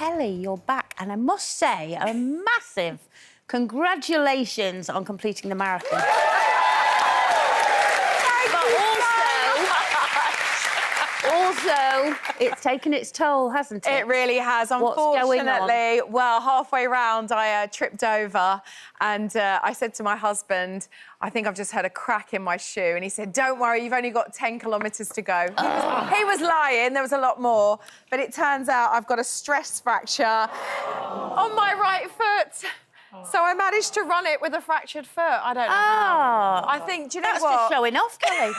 Kelly, you're back. And I must say, a massive congratulations on completing the marathon. Also, it's taken its toll, hasn't it? It really has, unfortunately. Well, halfway round, I tripped over and I said to my husband, I think I've just had a crack in my shoe. And he said, don't worry, you've only got 10 kilometres to go. He was lying, there was a lot more. But it turns out I've got a stress fracture on my right foot. So I managed to run it with a fractured foot. I don't know how. I think, do you know what? That's just showing off, Kelly.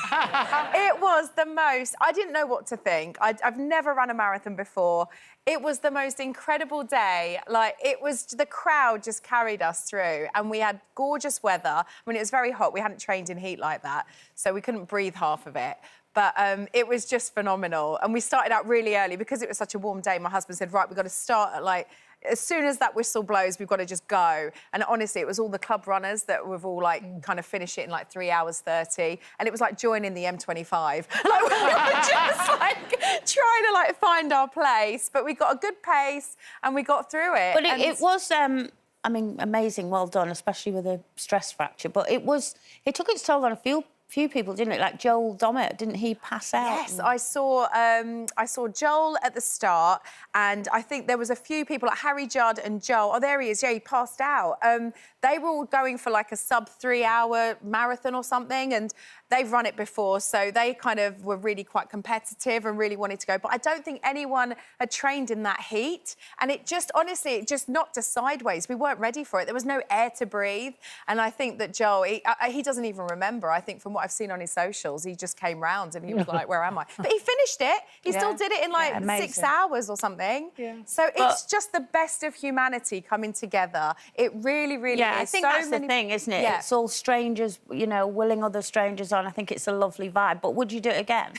It was the most... I didn't know what to think. I've never run a marathon before. It was the most incredible day. Like, it was... The crowd just carried us through, and we had gorgeous weather. I mean, it was very hot. We hadn't trained in heat like that, so we couldn't breathe half of it. But it was just phenomenal. And we started out really early. Because it was such a warm day, my husband said, right, we've got to start at, like... As soon as that whistle blows, we've got to just go. And honestly, it was all the club runners that we've all, like, kind of finished it in, like, 3 hours 30. And it was like joining the M25. Like, we were just, like, trying to, like, find our place. But we got a good pace and we got through it. But it was, I mean, amazing, well done, especially with a stress fracture. But it took its toll on a few people, didn't it? Like Joel Dommett, didn't he pass out? Yes, I saw Joel at the start, and I think there was a few people like Harry Judd and Joel. Oh, there he is. Yeah, he passed out. They were all going for like a sub 3-hour marathon or something, and they've run it before, so they kind of were really quite competitive and really wanted to go. But I don't think anyone had trained in that heat, and it just, honestly, it just knocked us sideways. We weren't ready for it. There was no air to breathe, and I think that Joel, he doesn't even remember. I think from what I've seen on his socials, he just came round and he was like, where am I? But he finished it. He still did it in like 6 hours or something. Yeah. So it's just the best of humanity coming together. It really, really is. I think that's the thing, isn't it? Yeah. It's all strangers, you know, willing other strangers on. I think it's a lovely vibe. But would you do it again?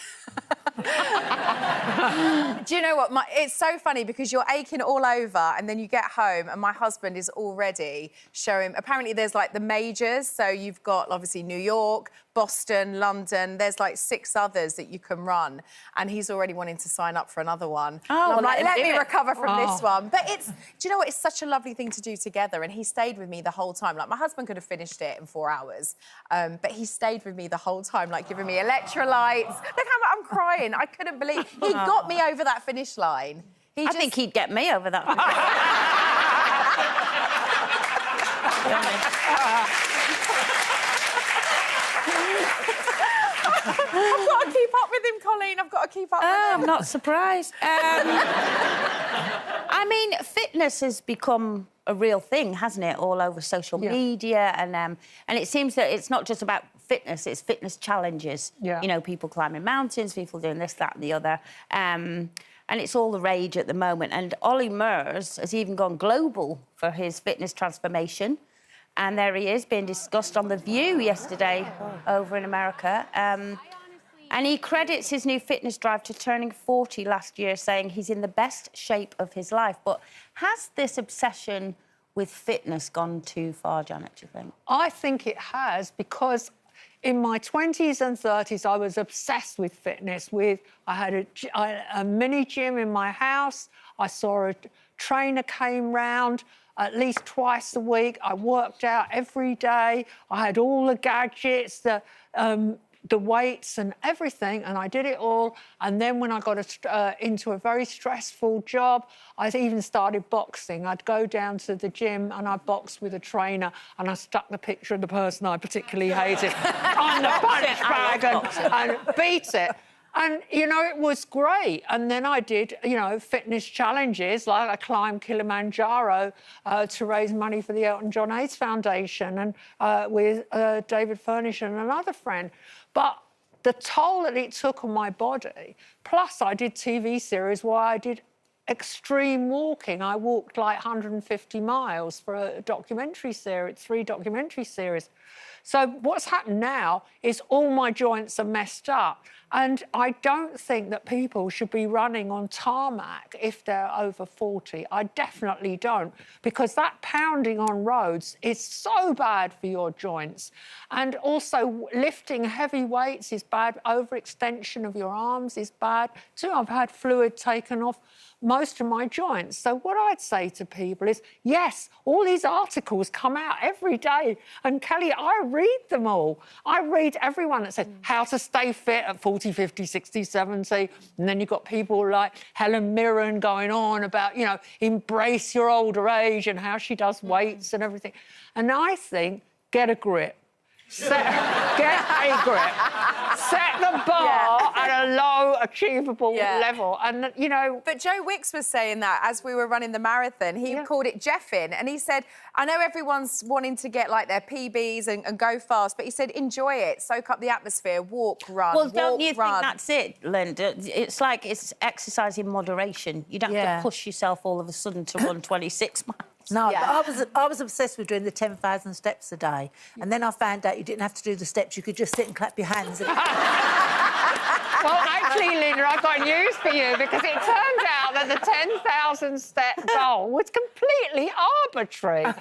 Do you know what? It's so funny because you're aching all over and then you get home and my husband is already showing... Apparently there's, like, the majors. So you've got, obviously, New York, Boston, London. There's, like, 6 others that you can run. And he's already wanting to sign up for another one. Oh, well, I'm like, let me recover from this one. But it's... Do you know what? It's such a lovely thing to do together. And he stayed with me the whole time. Like, my husband could have finished it in 4 hours. But he stayed with me the whole time, like, giving me electrolytes. Look how much I'm crying. I couldn't believe... He got me over that finish line. I think he'd get me over that finish I've got to keep up with him, Colleen. I've got to keep up with him. I'm not surprised. I mean, fitness has become a real thing, hasn't it, all over social media, and it seems that it's not just about fitness, it's fitness challenges. Yeah. You know, people climbing mountains, people doing this, that and the other. And it's all the rage at the moment. And Olly Murs has even gone global for his fitness transformation. And there he is, being discussed on The View yesterday over in America. And he credits his new fitness drive to turning 40 last year, saying he's in the best shape of his life. But has this obsession with fitness gone too far, Janet, do you think? I think it has, because in my 20s and 30s, I was obsessed with fitness. I had a mini gym in my house. I saw a trainer came round at least twice a week. I worked out every day. I had all the gadgets, the weights and everything, and I did it all. And then when I got into a very stressful job, I even started boxing. I'd go down to the gym and I'd box with a trainer and I stuck the picture of the person I particularly hated on the punch bag and beat it. And, you know, it was great. And then I did, you know, fitness challenges, like I climbed Kilimanjaro to raise money for the Elton John AIDS Foundation and with David Furnish and another friend. But the toll that it took on my body, plus I did TV series where I did extreme walking. I walked like 150 miles for a documentary series, 3 documentary series. So what's happened now is all my joints are messed up. And I don't think that people should be running on tarmac if they're over 40. I definitely don't, because that pounding on roads is so bad for your joints. And also lifting heavy weights is bad. Overextension of your arms is bad too. I've had fluid taken off most of my joints. So what I'd say to people is, yes, all these articles come out every day. And Kelly, I read them all. I read everyone that says how to stay fit at 40, 50, 60, 70. And then you've got people like Helen Mirren going on about, you know, embrace your older age and how she does weights and everything. And I think, get a grip. Get a grip. Set the bar at a low, achievable level. And, you know... But Joe Wicks was saying that as we were running the marathon. He called it Jeffing. And he said, I know everyone's wanting to get, like, their PBs and go fast, but he said, enjoy it, soak up the atmosphere, walk, run, Well, don't you think that's it, Linda? It's like it's exercise in moderation. You don't have to push yourself all of a sudden to run 26 miles. No, but I was obsessed with doing the 10,000 steps a day. And then I found out you didn't have to do the steps, you could just sit and clap your hands. Well, actually, Linda, I've got news for you, because it turned out that the 10,000-step goal was completely arbitrary.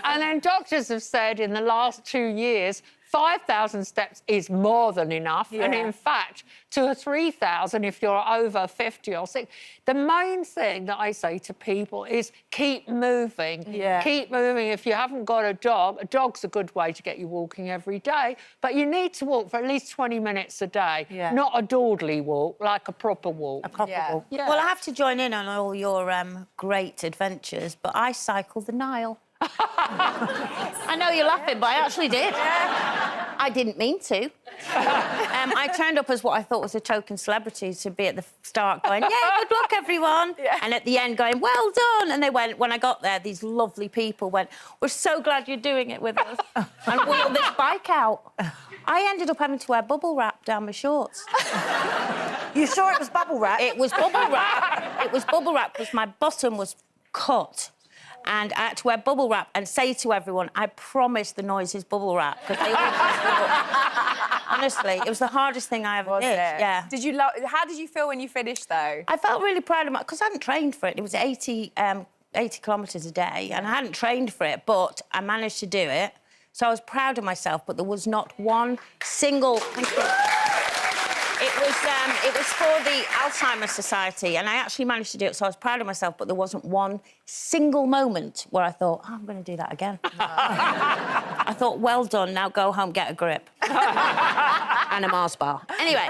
And then doctors have said in the last 2 years, 5,000 steps is more than enough. And in fact, 2,000 or 3,000 if you're over 50 or 60. The main thing that I say to people is keep moving. Keep moving. If you haven't got a dog's a good way to get you walking every day, but you need to walk for at least 20 minutes a day, not a dawdly walk, like a proper walk. A proper walk. Well, I have to join in on all your great adventures, but I cycled the Nile. I know you're laughing, but I actually did. I didn't mean to. I turned up as what I thought was a token celebrity to be at the start going, yeah, good luck, everyone. And at the end going, well done. And they went, when I got there, these lovely people went, we're so glad you're doing it with us. And wheeled this bike out. I ended up having to wear bubble wrap down my shorts. You sure it was bubble wrap? It was bubble wrap. It was bubble wrap because my bottom was cut. And I had to wear bubble wrap and say to everyone, I promise the noise is bubble wrap, because they all honestly, it was the hardest thing I ever did. Yeah. Did you how did you feel when you finished, though? I felt really proud of myself, because I hadn't trained for it. It was 80 kilometres a day, and I hadn't trained for it, but I managed to do it. So I was proud of myself, but there was not one single... It was for the Alzheimer's Society, and I actually managed to do it, so I was proud of myself, but there wasn't one single moment where I thought, oh, I'm going to do that again. I thought, well done, now go home, get a grip. And a Mars bar. Anyway...